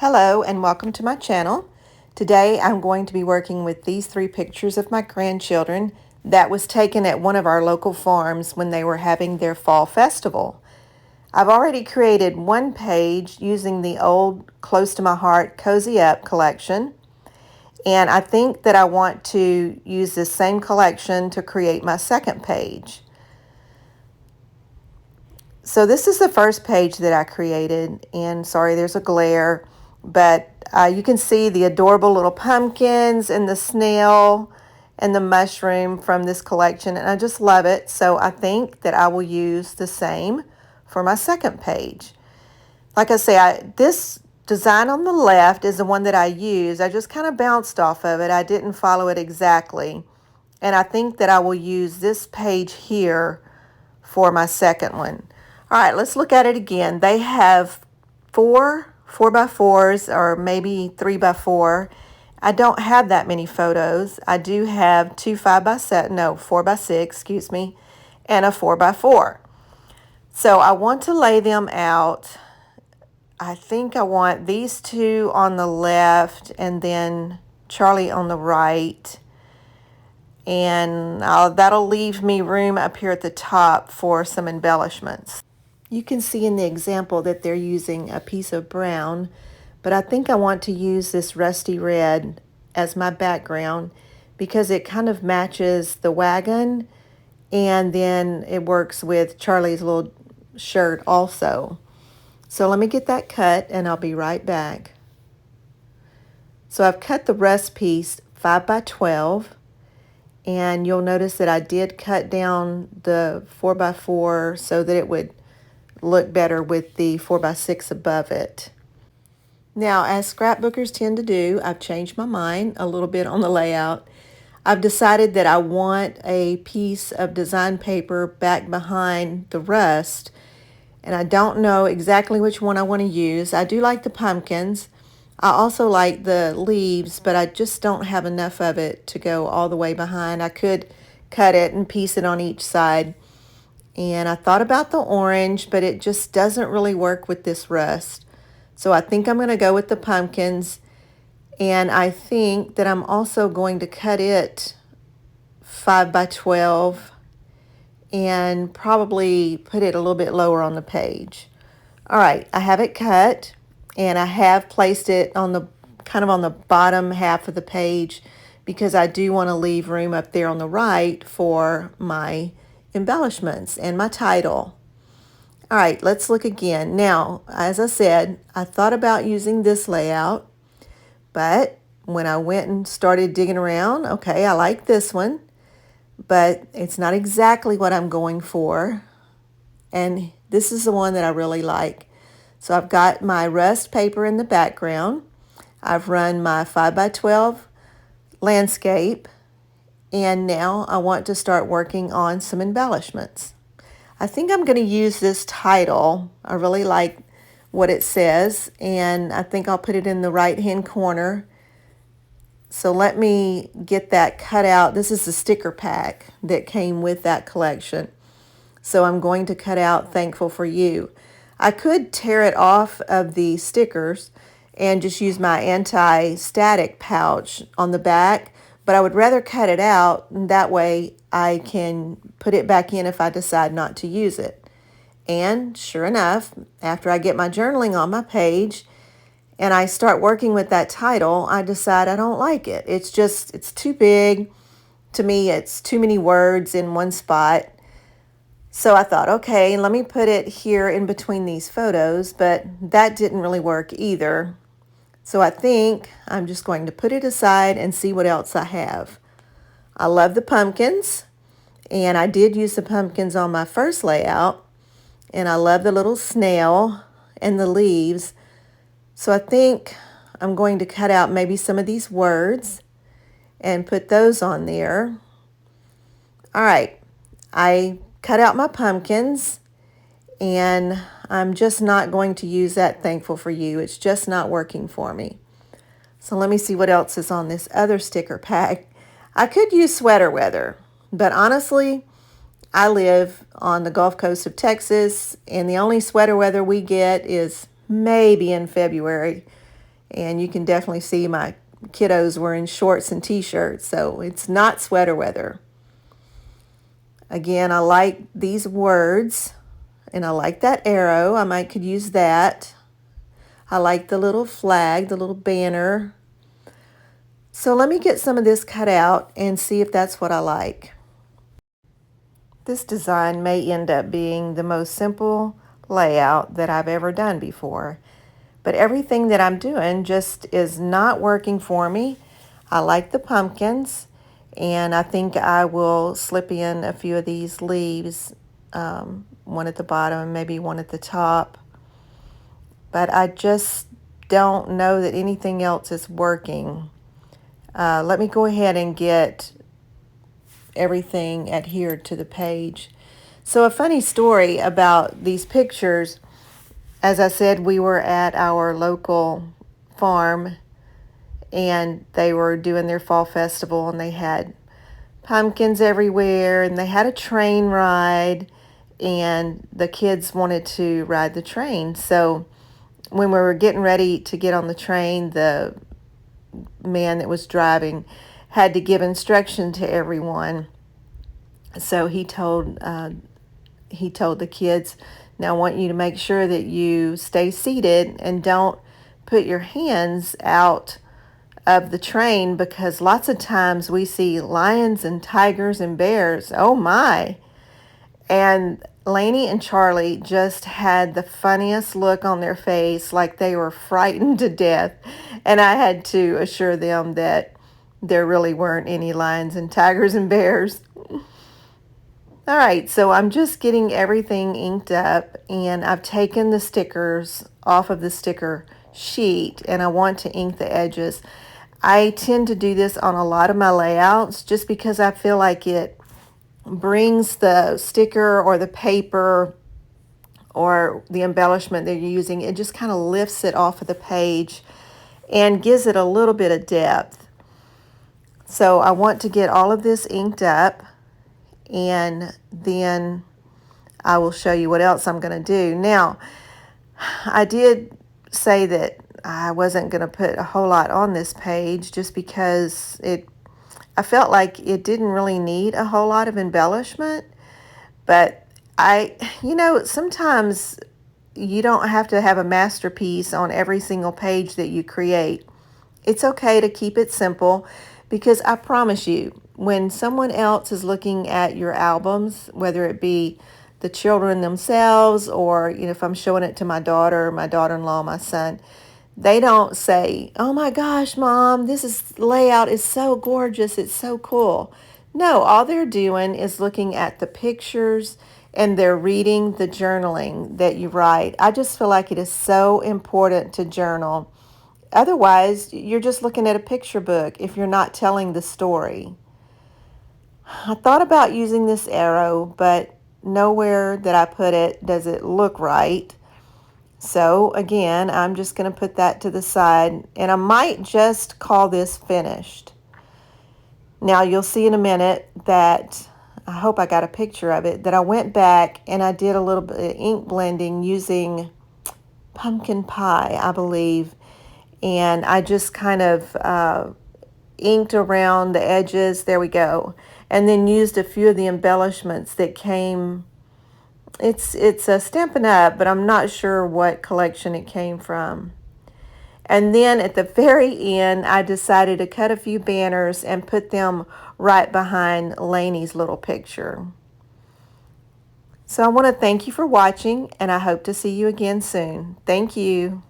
Hello and welcome to my channel. Today I'm going to be working with these three pictures of my grandchildren that was taken at one of our local farms when they were having their fall festival. I've already created one page using the old Close to My Heart Cozy Up collection, and I think that I want to use this same collection to create my second page. So this is the first page that I created, and sorry there's a glare, but you can see the adorable little pumpkins and the snail and the mushroom from this collection, and I just love it. So I think that I will use the same for my second page. Like I say, this design on the left is the one that I used. I just kind of bounced off of it. I didn't follow it exactly, and I think that I will use this page here for my second one. All right, let's look at it again. They have 4x4s or maybe 3x4. I don't have that many photos. I do have 4x6, excuse me, and a 4x4. So I want to lay them out. I think I want these two on the left and then Charlie on the right. And that'll leave me room up here at the top for some embellishments. You can see in the example that they're using a piece of brown, but I think I want to use this rusty red as my background because it kind of matches the wagon, and then it works with Charlie's little shirt also. So let me get that cut and I'll be right back. So I've cut the rust piece 5x12, and you'll notice that I did cut down the 4x4 so that it would look better with the 4x6 above it. Now, as scrapbookers tend to do, I've changed my mind a little bit on the layout. I've decided that I want a piece of design paper back behind the rust, and I don't know exactly which one I want to use. I do like the pumpkins. I also like the leaves, but I just don't have enough of it to go all the way behind. I could cut it and piece it on each side. And I thought about the orange, but it just doesn't really work with this rust. So I think I'm going to go with the pumpkins. And I think that I'm also going to cut it 5x12 and probably put it a little bit lower on the page. All right, I have it cut, and I have placed it on the kind of on the bottom half of the page because I do want to leave room up there on the right for my embellishments and my title. All right, let's look again. Now, as I said, I thought about using this layout, but when I went and started digging around, okay, I like this one, but it's not exactly what I'm going for. And this is the one that I really like. So I've got my rust paper in the background. I've run my 5x12 landscape. And now I want to start working on some embellishments. I think I'm going to use this title. I really like what it says, and I think I'll put it in the right-hand corner. So let me get that cut out. This is the sticker pack that came with that collection. So I'm going to cut out Thankful for You. I could tear it off of the stickers and just use my anti-static pouch on the back, but I would rather cut it out, and that way I can put it back in if I decide not to use it. And sure enough, after I get my journaling on my page and I start working with that title, I decide I don't like it. It's too big. To me, it's too many words in one spot. So I thought, okay, let me put it here in between these photos, but that didn't really work either. So I think I'm just going to put it aside and see what else I have. I love the pumpkins, and I did use the pumpkins on my first layout, and I love the little snail and the leaves. So I think I'm going to cut out maybe some of these words and put those on there. All right, I cut out my pumpkins, and I'm just not going to use that Thankful for You. It's just not working for me. So let me see what else is on this other sticker pack. I could use sweater weather, but honestly, I live on the Gulf Coast of Texas, and the only sweater weather we get is maybe in February. And you can definitely see my kiddos were in shorts and t-shirts, so it's not sweater weather. Again, I like these words, and I like that arrow. I might could use that. I like the little flag, the little banner. So let me get some of this cut out and see if that's what I like. This design may end up being the most simple layout that I've ever done before, but everything that I'm doing just is not working for me. I like the pumpkins, and I think I will slip in a few of these leaves, one at the bottom and maybe one at the top. But I just don't know that anything else is working. Let me go ahead and get everything adhered to the page. So a funny story about these pictures, as I said, we were at our local farm and they were doing their fall festival, and they had pumpkins everywhere, and they had a train ride, and the kids wanted to ride the train. So when we were getting ready to get on the train, the man that was driving had to give instruction to everyone. So he told the kids, "Now I want you to make sure that you stay seated and don't put your hands out of the train, because lots of times we see lions and tigers and bears. Oh my." And Lainey and Charlie just had the funniest look on their face, like they were frightened to death. And I had to assure them that there really weren't any lions and tigers and bears. All right, so I'm just getting everything inked up, and I've taken the stickers off of the sticker sheet, and I want to ink the edges. I tend to do this on a lot of my layouts just because I feel like it brings the sticker or the paper or the embellishment that you're using, it just kind of lifts it off of the page and gives it a little bit of depth. So I want to get all of this inked up, and then I will show you what else I'm going to do. Now, I did say that I wasn't going to put a whole lot on this page just because I felt like it didn't really need a whole lot of embellishment. But sometimes you don't have to have a masterpiece on every single page that you create. It's okay to keep it simple, because I promise you, when someone else is looking at your albums, whether it be the children themselves or, if I'm showing it to my daughter, my daughter-in-law, my son, they don't say, "Oh my gosh, Mom, this layout is so gorgeous. It's so cool." No, all they're doing is looking at the pictures and they're reading the journaling that you write. I just feel like it is so important to journal. Otherwise, you're just looking at a picture book if you're not telling the story. I thought about using this arrow, but nowhere that I put it does it look right. So again, I'm just going to put that to the side, and I might just call this finished. Now you'll see in a minute that, I hope I got a picture of it, that I went back and I did a little bit of ink blending using pumpkin pie, I believe. And I just kind of inked around the edges. There we go. And then used a few of the embellishments that came. It's a Stampin' Up, but I'm not sure what collection it came from. And then at the very end, I decided to cut a few banners and put them right behind Lainey's little picture. So I want to thank you for watching, and I hope to see you again soon. Thank you.